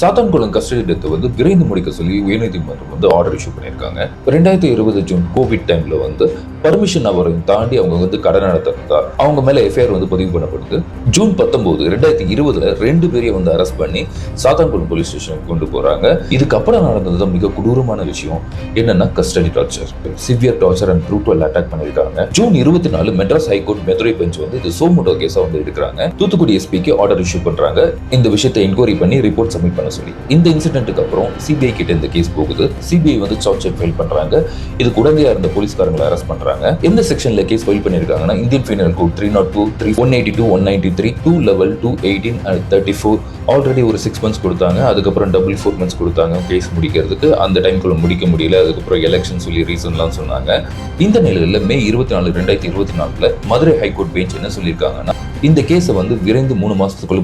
Sathankulam custody death வந்து விரைந்து முடிக்க சொல்லி உயர்நீதிமன்றம் வந்து ஆர்டர் இஷ்யூ பண்ணியிருக்காங்க. 2020 ஜூன் கோவிட் டைம்ல வந்து பர்மிஷன் அவரையும் தாண்டி அவங்க வந்து கடை நடத்திருந்தா அவங்க மேல எஃப்ஐஆர் வந்து பதிவு பண்ணப்படுது. ஜூன் 19 2020 2 பேரையும் வந்து அரெஸ்ட் பண்ணி சாத்தான்குளம் போலீஸ் ஸ்டேஷனுக்கு கொண்டு போறாங்க. இதுக்கப்புறம் நடந்தது மிக கொடூரமான விஷயம் என்னன்னா custody torture, severe torture and brutal attack பண்ணிருக்காங்க. ஜூன் 24 மெட்ராஸ் ஹைகோர்ட் மெதுரை பெஞ்ச் வந்து இது சோமோட்டோ கேஸா வந்து எடுக்கிறாங்க. தூத்துக்குடி எஸ்பிக்கு ஆர்டர் இஷ்யூ பண்றாங்க இந்த விஷயத்தை என்கொயரி பண்ணி ரிப்போர்ட் சப்மிட் பண்ண சொல்லி. இந்த இன்சிடென்ட்டுக்கு அப்புறம் சிபிஐ கிட்ட இந்த கேஸ் போகுது. சிபிஐ வந்து சார்ஜ் ஷீட் ஃபைல் பண்றாங்க. இதுக்கு உடனடியா இருந்த போலீஸ்காரங்களை அரெஸ்ட் பண்றாங்க. எந்த செக்ஷன்ல கேஸ் ஃபைல் பண்ணிருக்காங்கன்னா Indian penal code 302, 182, 193, 2 level 218 and 34 already ஒரு 6 months கொடுத்தாங்க. அதுக்கப்புறம் டபுள் 4 months கொடுத்தாங்க கேஸ் முடிக்கிறதுக்கு. அந்த டைம்குள்ள முடிக்க முடியல. அதுக்கப்புறம் எலெக்ஷன் சொல்லி ரீசன்லாம் சொன்னாங்க. இந்த நிலையில மே 24, 2024 மதுரை ஹைகோர்ட் பெஞ்ச் என்ன சொல்லியிருக்காங்கன்னா இந்த கேஸை வந்து விரைந்து 3 மாசத்துக்குள்ள